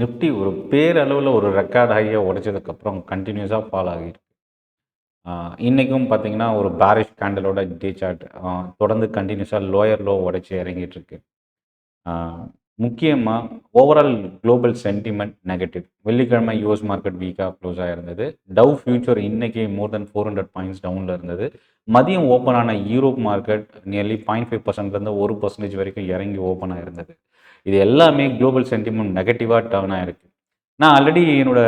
Nifty ஒரு பேரளவில் ஒரு record ஹையை உடைச்சதுக்கப்புறம் கண்டினியூஸாக ஃபால் ஆகிருக்கு. இன்றைக்கும் பார்த்தீங்கன்னா ஒரு பேரிஷ் கேண்டலோட டே சார்ட் தொடர்ந்து கண்டினியூஸாக லோயர் லோ உடைச்சி இறங்கிட்டு இருக்கு. முக்கியமாக ஓவரால் குளோபல் சென்டிமெண்ட் நெகட்டிவ். வெள்ளிக்கிழமை யூஎஸ் மார்க்கெட் வீக்காக க்ளோஸ் ஆகிருந்தது. டவ் ஃபியூச்சர் இன்னைக்கு மோர் தென் 400 பாயிண்ட்ஸ் டவுனில் இருந்தது. மதியம் ஓப்பன் ஆன யூரோப் மார்க்கெட் நியர்லி 0.5% 1% வரைக்கும் இறங்கி ஓப்பன் ஆகிருந்தது. இது எல்லாமே குளோபல் சென்டிமெண்ட் நெகட்டிவாக டர்ன் ஆகிருக்கு. நான் ஆல்ரெடி என்னோட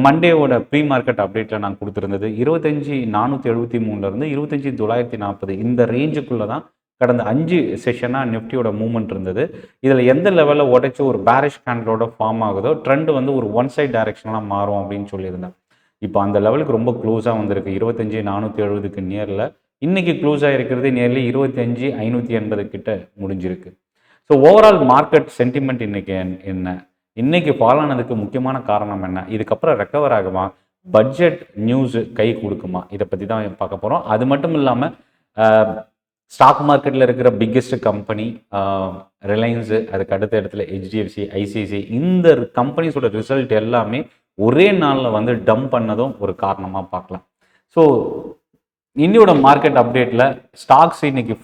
மண்டேவோட ப்ரீ மார்க்கெட் அப்டேட்டில் நான் கொடுத்துருந்தது 25,473 25,940 இந்த ரேஞ்சுக்குள்ளே தான் கடந்த 5 செஷனாக நிஃப்டியோட மூவ்மெண்ட் இருந்தது. இதில் எந்த லெவலில் உடைச்சி ஒரு பேரிஷ் கேண்டலோட ஃபார்ம் ஆகுதோ ட்ரெண்ட் வந்து ஒரு ஒன் சைட் டைரக்ஷனாக மாறும் அப்படின்னு சொல்லியிருந்தேன். இப்போ அந்த லெவலுக்கு ரொம்ப க்ளோஸாக வந்திருக்கு. 25,470க்கு நியரில் இன்றைக்கி க்ளோஸ் ஆகிருக்கிறது நியர்லி 25,580 கிட்ட முடிஞ்சிருக்கு. ஸோ ஓவரால் மார்க்கெட் சென்டிமெண்ட் இன்றைக்கி என்ன, இன்றைக்கி ஃபால் ஆனதுக்கு முக்கியமான காரணம் என்ன, இதுக்கப்புறம் ரெக்கவர் ஆகுமா, பட்ஜெட் நியூஸு கை கொடுக்குமா, இதை பற்றி தான் பார்க்க போகிறோம். அது மட்டும் இல்லாமல் ஸ்டாக் மார்க்கெட்டில் இருக்கிற பிக்கெஸ்ட் கம்பெனி ரிலையன்ஸு, அதுக்கு அடுத்த இடத்துல HDFC, ICICI, இந்த கம்பெனிஸோட ரிசல்ட் எல்லாமே ஒரே நாளில் வந்து டம்ப் பண்ணதும் ஒரு காரணமாக பார்க்கலாம். ஸோ இன்னையோட மார்க்கெட் அப்டேட்டில் ஸ்டாக்ஸ் இன்னைக்கு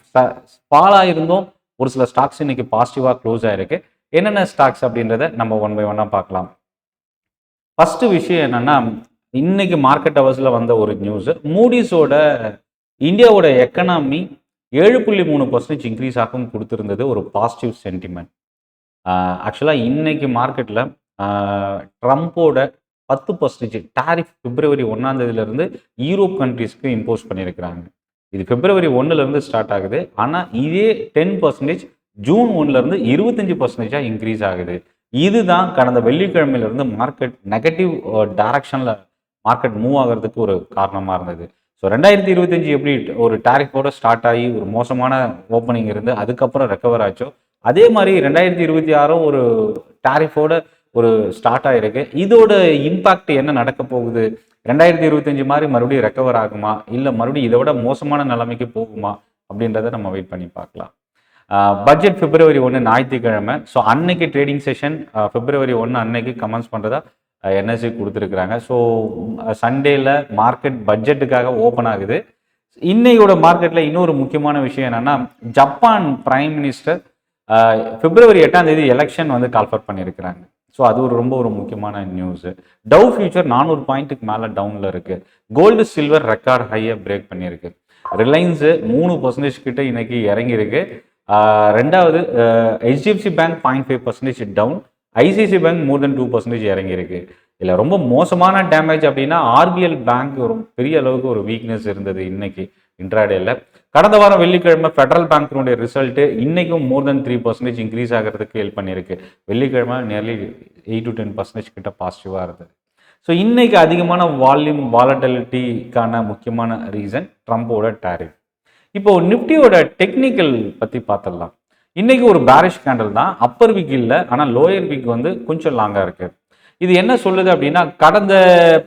ஃபால் ஆகிருந்தோம், ஒரு சில ஸ்டாக்ஸ் இன்னைக்கு பாசிட்டிவாக க்ளோஸ் ஆகிருக்கு. என்னென்ன ஸ்டாக்ஸ் அப்படின்றத நம்ம ஒன் பை ஒன்னாக பார்க்கலாம். ஃபர்ஸ்ட் விஷயம் என்னன்னா, இன்னைக்கு மார்க்கெட் ஹவர்ஸில் வந்த ஒரு நியூஸ், மூடிஸோட இந்தியாவோட எக்கனாமி 7.3% இன்க்ரீஸ் ஆகும் கொடுத்துருந்தது ஒரு பாசிட்டிவ் சென்டிமெண்ட். ஆக்சுவலாக இன்னைக்கு மார்க்கெட்டில் ட்ரம்ப்போட 10% டாரிஃப் பிப்ரவரி 1 யூரோப் கண்ட்ரீஸ்க்கு இம்போஸ் பண்ணியிருக்கிறாங்க. இது பிப்ரவரி 1 ஸ்டார்ட் ஆகுது. ஆனால் இதே 10% ஜூன் 1 25% இன்க்ரீஸ் ஆகுது. இதுதான் கடந்த வெள்ளிக்கிழமையிலிருந்து மார்க்கெட் நெகட்டிவ் டைரக்ஷனில் மார்க்கெட் மூவ் ஆகிறதுக்கு ஒரு காரணமாக இருந்தது. ஸோ 2025 எப்படி ஒரு டாரிஃபோட ஸ்டார்ட் ஆகி ஒரு மோசமான ஓப்பனிங் இருந்து அதுக்கப்புறம் ரெக்கவர் ஆச்சோ, அதே மாதிரி 2026 ஒரு டாரிஃபோட ஒரு ஸ்டார்ட் ஆகிருக்கு. இதோட இம்பாக்ட் என்ன நடக்க போகுது, 2025 மாதிரி மறுபடியும் ரெக்கவர் ஆகுமா, இல்லை மறுபடியும் இதை விட மோசமான நிலைமைக்கு போகுமா அப்படின்றத நம்ம வெயிட் பண்ணி பார்க்கலாம். பட்ஜெட் பிப்ரவரி 1 ஞாயிற்றுக்கிழமை. ஸோ அன்னைக்கு ட்ரேடிங் செஷன் பிப்ரவரி 1 அன்னைக்கு கமெண்ட்ஸ் பண்ணுறதா NSE கொடுத்துருக்குறாங்க. ஸோ சண்டேல மார்க்கெட் பட்ஜெட்டுக்காக ஓப்பன் ஆகுது. இன்னையோட மார்க்கெட்டில் இன்னொரு முக்கியமான விஷயம் என்னென்னா, ஜப்பான் பிரைம் மினிஸ்டர் பிப்ரவரி 8 எலெக்ஷன் வந்து கால்ஃபர் பண்ணியிருக்கிறாங்க. ஸோ அது ரொம்ப முக்கியமான நியூஸு. டவ் ஃபியூச்சர் 400 பாயிண்ட்டுக்கு மேலே டவுனில் இருக்குது. கோல்டு சில்வர் ரெக்கார்ட் ஹையை பிரேக் பண்ணியிருக்கு. ரிலையன்ஸு 3% கிட்ட இன்னைக்கு இறங்கியிருக்கு. ரெண்டாவது HDFC bank 0.5% down, ICICI bank more than 2% இறங்கியிருக்கு. இதில் ரொம்ப மோசமான டேமேஜ் அப்படின்னா RBL பேங்க் ஒரு பெரிய அளவுக்கு ஒரு வீக்னஸ் இருந்தது இன்னைக்கு இன்ட்ராடேல. கடந்த வாரம் வெள்ளிக்கிழமை ஃபெடரல் பேங்க்கினுடைய ரிசல்ட்டு இன்னைக்கும் மோர் தென் 3% இன்க்ரீஸ் ஆகிறதுக்கு ஹெல்ப் பண்ணியிருக்கு. வெள்ளிக்கிழமை நியர்லி 8 to 10% கிட்ட பாசிட்டிவாக இருந்தது. ஸோ இன்னைக்கு அதிகமான வாலட்டிலிட்டிக்கான முக்கியமான ரீசன் ட்ரம்போட டாரிஃப். இப்போ நிஃப்டியோட டெக்னிக்கல் பற்றி பார்த்துடலாம். இன்னைக்கு ஒரு பேரிஷ் கேண்டல் தான், அப்பர் வீக் இல்லை, ஆனால் லோயர் வீக் வந்து கொஞ்சம் லாங்காக இருக்கு. இது என்ன சொல்லுது அப்படின்னா, கடந்த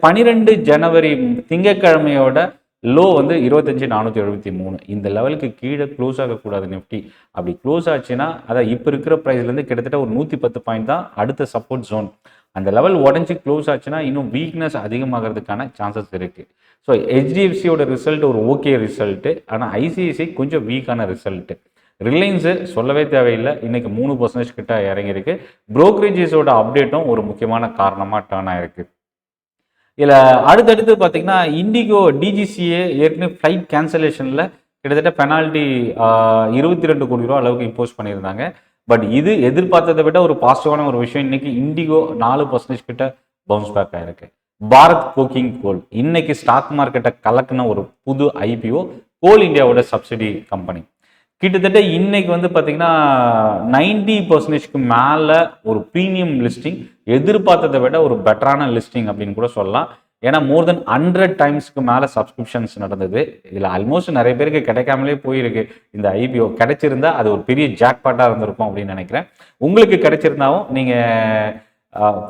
12 ஜனவரி திங்கட்கிழமையோட லோ வந்து 25,473 இந்த லெவலுக்கு கீழே க்ளோஸ் ஆகக்கூடாது நிஃப்டி. அப்படி க்ளோஸ் ஆச்சுன்னா அதான் இப்போ இருக்கிற ப்ரைஸ்லேருந்து கிட்டத்தட்ட ஒரு 110 பாயிண்ட் தான் அடுத்த சப்போர்ட் ஜோன். அந்த லெவல் உடஞ்சி க்ளோஸ் ஆச்சுன்னா இன்னும் வீக்னஸ் அதிகமாகிறதுக்கான சான்சஸ் இருக்குது. ஸோ HDFCயோட ரிசல்ட் ஒரு ஓகே ரிசல்ட்டு, ஆனால் ICICI கொஞ்சம் வீக்கான ரிசல்ட்டு. ரிலையன்ஸு சொல்லவே தேவையில்லை, இன்னைக்கு 3% கிட்ட இறங்கியிருக்கு. புரோக்கரேஜஸோட அப்டேட்டும் ஒரு முக்கியமான காரணமாக டர்ன் ஆயிருக்கு. இதில் அடுத்தடுத்து பார்த்தீங்கன்னா, இண்டிகோ DGCA ஏற்கனவே ஃப்ளைட் கேன்சலேஷனில் கிட்டத்தட்ட பெனால்ட்டி 22 கோடி ரூபா அளவுக்கு இம்போஸ் பண்ணியிருந்தாங்க. பட் இது எதிர்பார்த்ததை விட ஒரு பாசிட்டிவான ஒரு விஷயம். இன்னைக்கு இண்டிகோ 4% கிட்ட பவுன்ஸ் பேக் ஆயிருக்கு. பாரத் கோக்கிங் கோல் இன்னைக்கு ஸ்டாக் மார்க்கெட்டை கலக்குன ஒரு புது IPO, கோல் இந்தியாவோட சப்சிடி கம்பெனி. கிட்டத்தட்ட இன்னைக்கு வந்து பார்த்தீங்கன்னா 90%க்கு மேலே ஒரு ப்ரீமியம் லிஸ்டிங், எதிர்பார்த்ததை விட ஒரு பெட்டரான லிஸ்டிங் அப்படின்னு கூட சொல்லலாம். ஏன்னா மோர் தென் 100 டைம்ஸ்க்கு மேலே சப்ஸ்கிரிப்ஷன்ஸ் நடந்தது. இதில் ஆல்மோஸ்ட் நிறைய பேருக்கு கிடைக்காமலே போயிருக்கு. இந்த IPO கிடைச்சிருந்தா அது ஒரு பெரிய ஜாக்பாட்டாக இருந்திருக்கும் அப்படின்னு நினைக்கிறேன். உங்களுக்கு கிடைச்சிருந்தாவும் நீங்கள்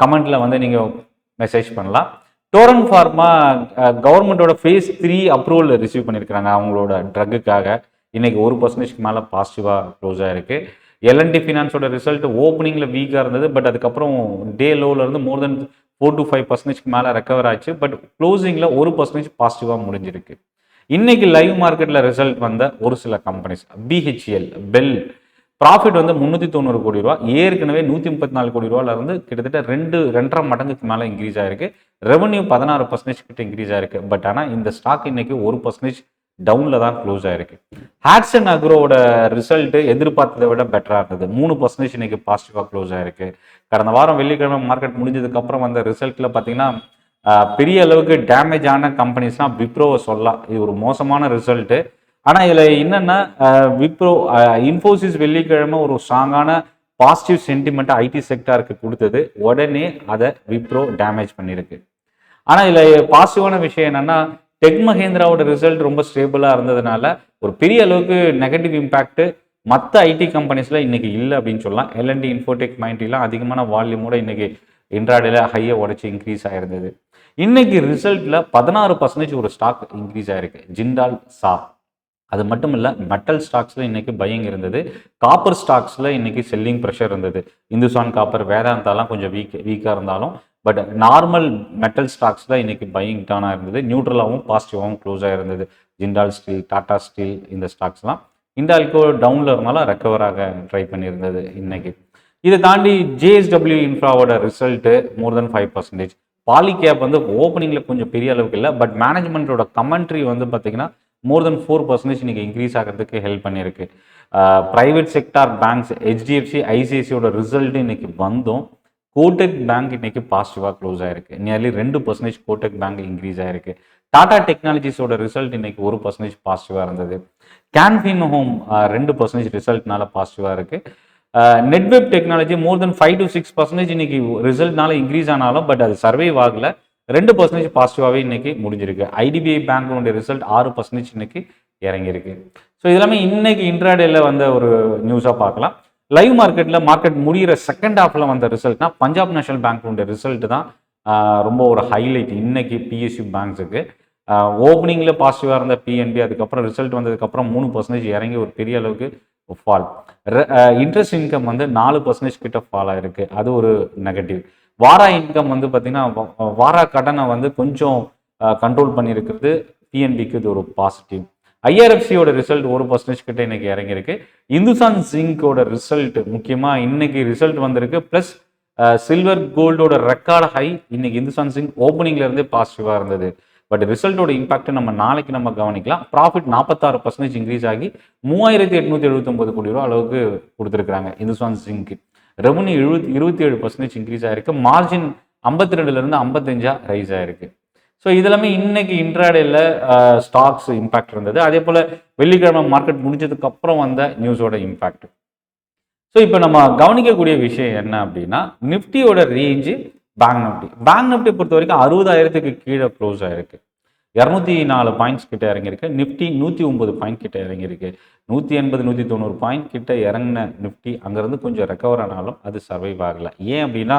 கமெண்ட்டில் வந்து நீங்கள் மெசேஜ் பண்ணலாம். டோரன் ஃபார்மா கவர்மெண்ட்டோட phase 3 அப்ரூவல் ரிசீவ் பண்ணியிருக்கிறாங்க அவங்களோட ட்ரக்குக்காக. இன்னைக்கு 1%க்கு மேலே பாசிட்டிவாக க்ளோஸ் ஆகிருக்கு. எல்என்டி ஃபினான்ஸோட ரிசல்ட் ஓப்பனிங்கில் வீக்காக இருந்தது, பட் அதுக்கப்புறம் டே லோவில் இருந்து மோர் தென் 4 to 5% மேலே ரெக்கவர் ஆச்சு. பட் க்ளோசிங்கில் 1% பாசிட்டிவாக முடிஞ்சிருக்கு. இன்னைக்கு லைவ் மார்க்கெட்டில் ரிசல்ட் வந்த ஒரு சில கம்பெனிஸ், பிஹெச்எல், பெல், ப்ராஃபிட் வந்து 390 கோடி ரூபா, ஏற்கனவே 134 கோடி ரூபாயில இருந்து கிட்டத்தட்ட 2.5 மடங்குக்கு மேலே இன்க்ரீஸ் ஆயிருக்கு. ரெவன்யூ 16% கிட்ட இன்க்ரீஸ் ஆயிருக்கு. பட் ஆனால் இந்த ஸ்டாக் இன்னைக்கு 1% டவுனில் தான் க்ளோஸ் ஆயிருக்கு. ஹாட்சன் அக்ரோவோட ரிசல்ட் எதிர்பார்த்ததை விட பெட்டராக இருந்தது. 3% இன்னைக்கு பாசிட்டிவாக க்ளோஸ் ஆயிருக்கு. கடந்த வாரம் வெள்ளிக்கிழமை மார்க்கெட் முடிஞ்சதுக்கு அப்புறம் வந்த ரிசல்ட்ல பார்த்தீங்கன்னா பெரிய அளவுக்கு டேமேஜ் ஆன கம்பெனிஸ்னா விப்ரோவை சொல்லலாம். இது ஒரு மோசமான ரிசல்ட்டு. ஆனால் இதில் என்னென்னா விப்ரோ, இன்ஃபோசிஸ் வெள்ளிக்கிழமை ஒரு ஸ்ட்ராங்கான பாசிட்டிவ் சென்டிமெண்ட்டை ஐடி செக்டாருக்கு கொடுத்தது. உடனே அதை விப்ரோ டேமேஜ் பண்ணியிருக்கு. ஆனால் இதில் பாசிட்டிவான விஷயம் என்னென்னா டெக் மஹேந்திராவோட ரிசல்ட் ரொம்ப ஸ்டேபிளாக இருந்ததுனால ஒரு பெரிய அளவுக்கு நெகட்டிவ் இம்பேக்ட் மற்ற ஐடி கம்பெனிஸில் இன்னைக்கு இல்லை அப்படின்னு சொல்லலாம். எல்என்டி, இன்ஃபோடெக், மைண்ட்லாம் அதிகமான வால்யூமோட இன்னைக்கு இன்ட்ராடேல ஹையை உடச்சி இன்க்ரீஸ் ஆயிருந்தது. இன்னைக்கு ரிசல்ட்டில் 16% ஒரு ஸ்டாக் இன்க்ரீஸ் ஆயிருக்கு, ஜிண்டால் சா. அது மட்டும் இல்லை, மெட்டல் ஸ்டாக்ஸில் இன்னைக்கு பையிங் இருந்தது. காப்பர் ஸ்டாக்ஸில் இன்னைக்கு செல்லிங் ப்ரெஷர் இருந்தது. இந்துஸ்தான் காப்பர், வேதாந்தாலாம் கொஞ்சம் வீக்காக இருந்தாலும் பட் நார்மல் மெட்டல் ஸ்டாக்ஸில் இன்னைக்கு பையிங் டர்னாக இருந்தது. நியூட்ரலாகவும் பாசிட்டிவாகவும் க்ளோஸ் ஆகிருந்தது. ஜிண்டால் ஸ்டீல், டாடா ஸ்டீல், இந்த ஸ்டாக்ஸ்லாம். இண்டால்கோ டவுனில் இருந்தாலும் ரெக்கவர் ஆக ட்ரை பண்ணியிருந்தது இன்னைக்கு. இதை தாண்டி ஜேஎஸ்டபிள்யூ இன்ஃப்ராவோட ரிசல்ட்டு மோர் தென் 5%. பாலிகேப் வந்து ஓப்பனிங்கில் கொஞ்சம் பெரிய அளவுக்கு இல்லை, பட் மேனேஜ்மெண்ட்டோட கமெண்ட்ரி வந்து பார்த்தீங்கன்னா மோர் தென் 4% இன்னைக்கு இன்க்ரீஸ் ஆகிறதுக்கு ஹெல்ப் பண்ணியிருக்கு. ப்ரைவேட் செக்டார் பேங்க்ஸ், ஹெச்டிஎஃப்சி, ஐசிஐசியோட ரிசல்ட் இன்னைக்கு வந்தோம். கோடெக் பேங்க் இன்னைக்கு பாசிட்டிவாக க்ளோஸ் ஆயிருக்கு. நியர்லி 2% கோடெக் பேங்க் இன்க்ரீஸ் ஆயிருக்கு. டாடா டெக்னாலஜிஸோட ரிசல்ட் இன்னைக்கு 1% பாசிட்டிவாக இருந்தது. கேன்ஃபின் ஹோம் 2% ரிசல்ட்னால பாசிட்டிவாக இருக்கு. நெட்வெப் டெக்னாலஜி மோர் தென் 5 to 6% இன்னைக்கு ரிசல்ட்னால இன்க்ரீஸ் ஆனாலும் பட் அது சர்வைவ் ஆகல. 2% பாசிட்டிவாகவே இன்னைக்கு முடிஞ்சிருக்கு. ஐடிபிஐ பேங்க் ரிசல்ட் 6% இன்னைக்கு இறங்கியிருக்கு. ஸோ இதெல்லாமே இன்னைக்கு இன்ட்ராடேல வந்த ஒரு நியூஸாக பார்க்கலாம். லைவ் மார்க்கெட் முடிகிற செகண்ட் ஹாஃப்ல வந்த ரிசல்ட்னா பஞ்சாப் நேஷனல் பேங்க் ரிசல்ட் தான் ரொம்ப ஒரு ஹைலைட் இன்னைக்கு பிஎஸ்யூ பேங்க்ஸுக்கு. ஓப்பனிங்கில் பாசிட்டிவாக இருந்த பிஎன்பி அதுக்கப்புறம் ரிசல்ட் வந்ததுக்கப்புறம் 3% இறங்கி ஒரு பெரிய அளவுக்கு ஃபால். இன்ட்ரெஸ்ட் இன்கம் வந்து 4% கிட்ட ஃபால் ஆயிருக்கு. அது ஒரு நெகட்டிவ். வாரா இன்கம் வந்து பார்த்தீங்கன்னா வாரா கடனை வந்து கொஞ்சம் கண்ட்ரோல் பண்ணியிருக்கிறது பிஎன்பிக்கு இது ஒரு பாசிட்டிவ். ஐஆர்எஃப்சியோட ரிசல்ட் 1% கிட்ட இன்னைக்கு இறங்கியிருக்கு. இந்துஸ்தான் ஜிங்கோட ரிசல்ட் முக்கியமாக இன்னைக்கு ரிசல்ட் வந்திருக்கு. ப்ளஸ் சில்வர் கோல்டோட ரெக்கார்டு ஹை இன்னைக்கு இந்துஸ்தான் ஜிங்க் ஓப்பனிங்ல இருந்தே பாசிட்டிவாக இருந்தது. பட் ரிசல்ட்டோட இம்பாக்ட் நம்ம நாளைக்கு நம்ம கவனிக்கலாம். ப்ராஃபிட் 46% இன்க்ரீஸ் ஆகி 3879 கோடி ரூபா அளவுக்கு கொடுத்துருக்காங்க இந்துஸ்தான் ஜிங்க்கு. ரெவன்யூ 27% இன்க்ரீஸ் ஆயிருக்கு. மார்ஜின் 52லேருந்து 55 ரைஸ் ஆயிருக்கு. ஸோ இதெல்லாமே இன்னைக்கு இன்ட்ராடேல ஸ்டாக்ஸ் இம்பாக்ட் இருந்தது. அதே போல் வெள்ளிக்கிழமை மார்க்கெட் முடிஞ்சதுக்கு அப்புறம் வந்த நியூஸோட இம்பாக்ட். ஸோ இப்போ நம்ம கவனிக்கக்கூடிய விஷயம் என்ன அப்படின்னா நிஃப்டியோட ரேஞ்சு பேங்க் நிஃப்டி பொறுத்த வரைக்கும் 60,000க்கு கீழே க்ளோஸ் ஆயிருக்கு. 204 பாயிண்ட்ஸ் கிட்ட இறங்கியிருக்கு. நிஃப்டி 109 பாயிண்ட் கிட்ட இறங்கியிருக்கு. 180 190 பாயிண்ட் கிட்ட இறங்கின நிஃப்டி அங்கேருந்து கொஞ்சம் ரெக்கவர் ஆனாலும் அது சர்வைவ் ஆகலை. ஏன் அப்படின்னா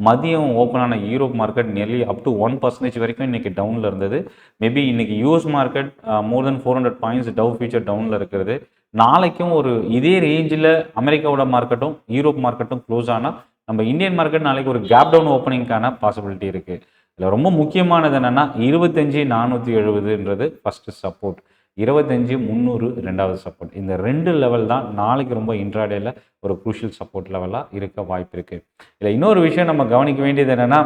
மதியம் ஓப்பனான Europe market nearly up to 1% வரைக்கும் இன்னைக்கு டவுனில் இருந்தது. மேபி இன்னைக்கு US market more than 400 points Dow future டவுனில் இருக்கிறது. நாளைக்கும் ஒரு இதே ரேஞ்சில் அமெரிக்காவோட மார்க்கெட்டும் யூரோப் மார்க்கெட்டும் க்ளோஸ் ஆனால் நம்ம இந்தியன் மார்க்கெட் நாளைக்கு ஒரு கேப் டவுன் ஓப்பனிங்கான பாசிபிலிட்டி இருக்குது. இதில் ரொம்ப முக்கியமானது என்னென்னா 25,470ன்றது ஃபஸ்ட்டு சப்போர்ட், 25,300 ரெண்டாவது சப்போர்ட். இந்த 2 லெவல் தான் நாளைக்கு ரொம்ப இன்ட்ராடேல ஒரு குரூஷியல் சப்போர்ட் லெவலாக இருக்க வாய்ப்பு இருக்குது. இதில் இன்னொரு விஷயம் நம்ம கவனிக்க வேண்டியது என்னென்னா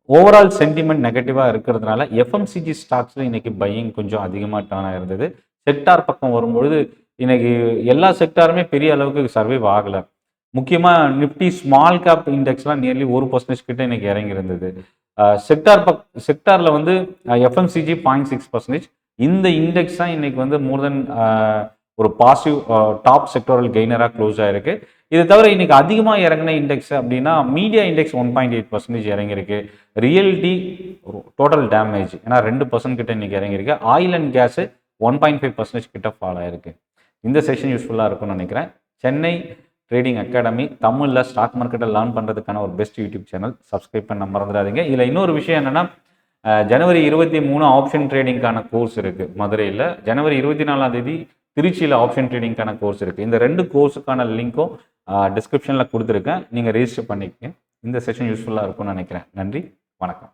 ஓவரால் சென்டிமெண்ட் நெகட்டிவாக இருக்கிறதுனால எஃப்எம்சிஜி ஸ்டாக்ஸில் இன்னைக்கு பையிங் கொஞ்சம் அதிகமாக டர்ன் ஆகிருந்தது. செக்டார் பக்கம் வரும்பொழுது இன்னைக்கு எல்லா செக்டாருமே பெரிய அளவுக்கு சர்வைவ் ஆகலை. முக்கியமாக நிஃப்டி ஸ்மால் கேப் இண்டெக்ஸ்லாம் நியர்லி 1% கிட்ட இன்னைக்கு இறங்கியிருந்தது. செக்டாரில் வந்து எஃப்எம்சிஜி 0.6%. இந்த இண்டெக்ஸ் தான் இன்னைக்கு வந்து மோர் தென் ஒரு பாசிட்டிவ் டாப் செக்டோரல் கெய்னராக க்ளோஸ் ஆயிருக்கு. இதை தவிர இன்னைக்கு அதிகமாக இறங்கின இண்டெக்ஸ் அப்படின்னா மீடியா இண்டெக்ஸ் 1.8% இறங்கியிருக்கு. ரியல்டி டோட்டல் டேமேஜ் ஏன்னா 2% கிட்ட இன்னைக்கு இறங்கியிருக்கு. ஆயில் அண்ட் கேஸு 1.5% கிட்ட ஃபால் ஆயிருக்கு. இந்த செஷன் யூஸ்ஃபுல்லாக இருக்கும்னு நினைக்கிறேன். சென்னை ட்ரேடிங் அகாடமி தமிழில் ஸ்டாக் மார்க்கெட்டை லேர்ன் பண்ணுறதுக்கான ஒரு பெஸ்ட் யூடியூப் சேனல். சப்ஸ்கிரைப் பண்ண மறந்துடாதீங்க. இதில் இன்னொரு விஷயம் என்னென்னா ஜனவரி 23 ஆப்ஷன் ட்ரேடிங்கான கோர்ஸ் இருக்குது மதுரையில். ஜனவரி 24 திருச்சியில் ஆப்ஷன் ட்ரேடிங்கான கோர்ஸ் இருக்குது. இந்த 2 கோர்ஸுக்கான லிங்க்கும் டிஸ்கிரிப்ஷனில் கொடுத்துருக்கேன். நீங்கள் ரெஜிஸ்டர் பண்ணிக்கங்க. இந்த செஷன் யூஸ்ஃபுல்லாக இருக்கும்னு நினைக்கிறேன். நன்றி, வணக்கம்.